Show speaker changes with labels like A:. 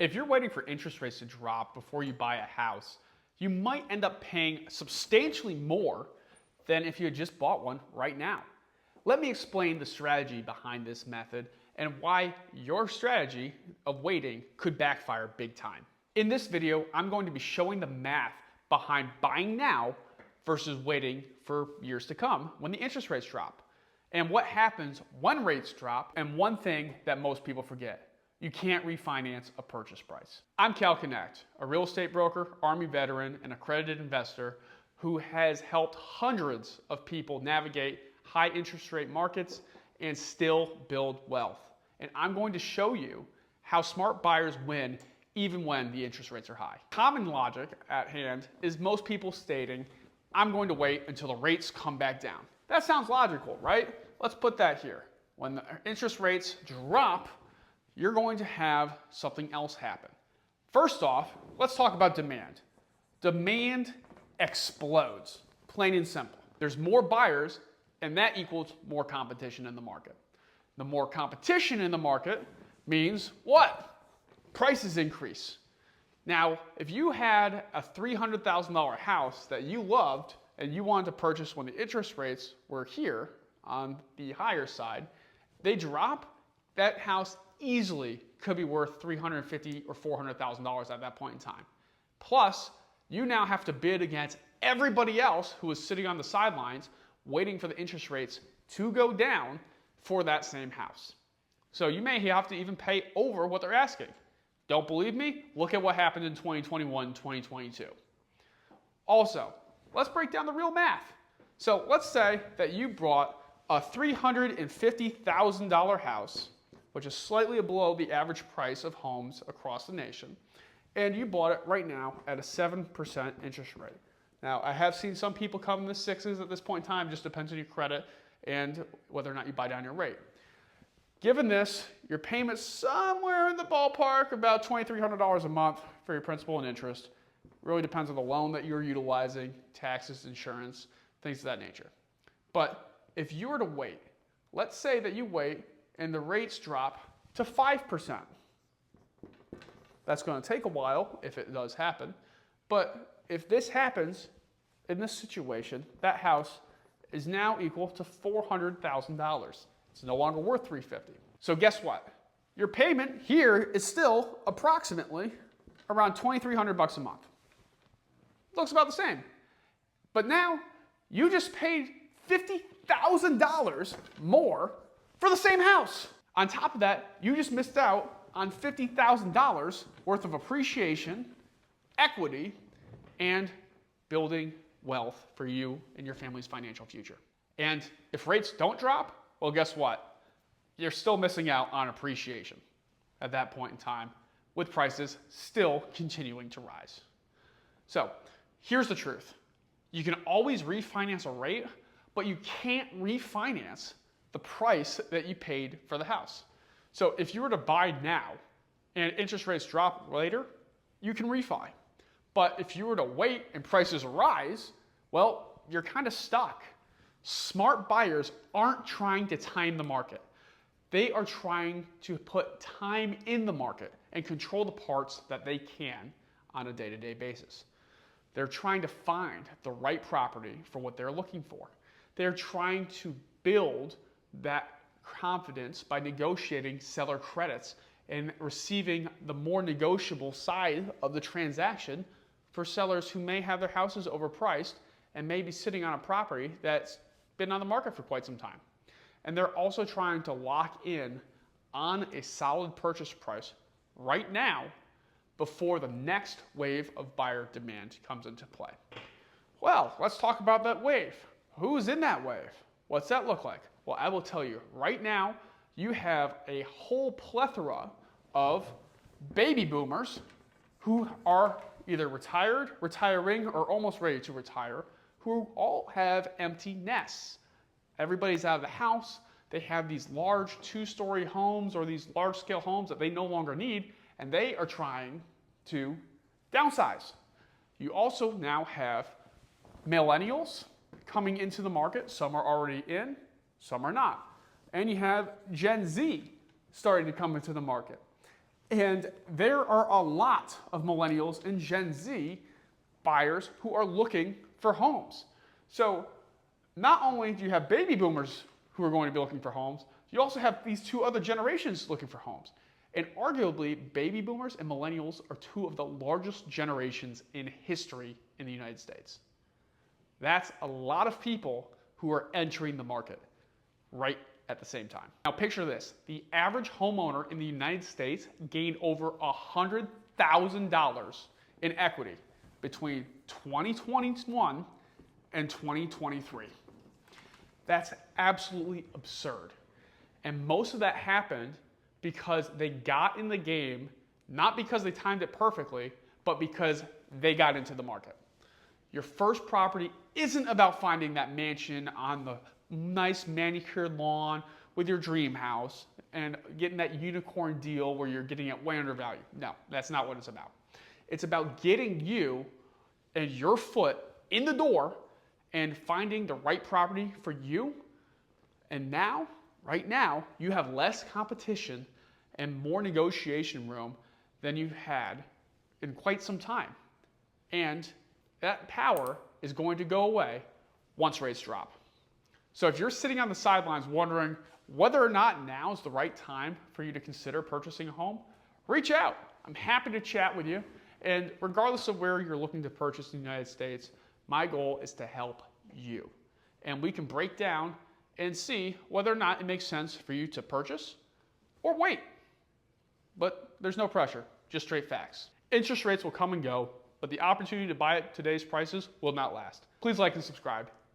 A: If you're waiting for interest rates to drop before you buy a house, you might end up paying substantially more than if you had just bought one right now. Let me explain the strategy behind this method and why your strategy of waiting could backfire big time. In this video, I'm going to be showing the math behind buying now versus waiting for years to come when the interest rates drop, and what happens when rates drop, and one thing that most people forget: you can't refinance a purchase price. I'm Knecht, a real estate broker, Army veteran, and accredited investor who has helped hundreds of people navigate high interest rate markets and still build wealth. And I'm going to show you how smart buyers win even when the interest rates are high. Common logic at hand is most people stating, I'm going to wait until the rates come back down. That sounds logical, right? Let's put that here. When the interest rates drop, you're going to have something else happen. First off, let's talk about demand. Demand explodes, plain and simple. There's more buyers, and that equals more competition in the market. The more competition in the market means what? Prices increase. Now, if you had a $300,000 house that you loved and you wanted to purchase when the interest rates were here on the higher side, they drop, that house easily could be worth $350,000 or $400,000 at that point in time. Plus, you now have to bid against everybody else who is sitting on the sidelines waiting for the interest rates to go down for that same house. So you may have to even pay over what they're asking. Don't believe me? Look at what happened in 2021, 2022. Also, let's break down the real math. So let's say that you bought a $350,000 house, which is slightly below the average price of homes across the nation, and you bought it right now at a 7% interest rate. Now, I have seen some people come in the sixes at this point in time, just depends on your credit and whether or not you buy down your rate. Given this, your payment's somewhere in the ballpark, about $2,300 a month for your principal and interest. Really depends on the loan that you're utilizing, taxes, insurance, things of that nature. But if you were to wait, let's say that you wait and the rates drop to 5%. That's going to take a while if it does happen. But if this happens in this situation, that house is now equal to $400,000. It's no longer worth $350,000. So guess what? Your payment here is still approximately around $2,300 a month. Looks about the same. But now you just paid $50,000 more for the same house. On top of that, you just missed out on $50,000 worth of appreciation, equity, and building wealth for you and your family's financial future. And if rates don't drop, well, guess what? You're still missing out on appreciation at that point in time, with prices still continuing to rise. So here's the truth. You can always refinance a rate, but you can't refinance the price that you paid for the house. So if you were to buy now and interest rates drop later, you can refi. But if you were to wait and prices rise, well, you're kind of stuck. Smart buyers aren't trying to time the market. They are trying to put time in the market and control the parts that they can on a day-to-day basis. They're trying to find the right property for what they're looking for. They're trying to build that confidence by negotiating seller credits and receiving the more negotiable side of the transaction for sellers who may have their houses overpriced and may be sitting on a property that's been on the market for quite some time. And they're also trying to lock in on a solid purchase price right now before the next wave of buyer demand comes into play. Well, let's talk about that wave. Who's in that wave? What's that look like? Well, I will tell you, right now, you have a whole plethora of baby boomers who are either retired, retiring, or almost ready to retire, who all have empty nests. Everybody's out of the house. They have these large two-story homes or these large-scale homes that they no longer need, and they are trying to downsize. You also now have millennials coming into the market. Some are already in, some are not. And you have Gen Z starting to come into the market. And there are a lot of millennials and Gen Z buyers who are looking for homes. So not only do you have baby boomers who are going to be looking for homes, you also have these two other generations looking for homes. And arguably, baby boomers and millennials are two of the largest generations in history in the United States. That's a lot of people who are entering the market right at the same time. Now picture this, the average homeowner in the United States gained over $100,000 in equity between 2021 and 2023. That's absolutely absurd. And most of that happened because they got in the game, not because they timed it perfectly, but because they got into the market. Your first property isn't about finding that mansion on the nice manicured lawn with your dream house and getting that unicorn deal where you're getting it way undervalued. No, that's not what it's about. It's about getting you and your foot in the door and finding the right property for you. And now, right now, you have less competition and more negotiation room than you've had in quite some time. And that power is going to go away once rates drop. So if you're sitting on the sidelines wondering whether or not now is the right time for you to consider purchasing a home, reach out. I'm happy to chat with you. And regardless of where you're looking to purchase in the United States, my goal is to help you. And we can break down and see whether or not it makes sense for you to purchase or wait. But there's no pressure, just straight facts. Interest rates will come and go, but the opportunity to buy at today's prices will not last. Please like and subscribe.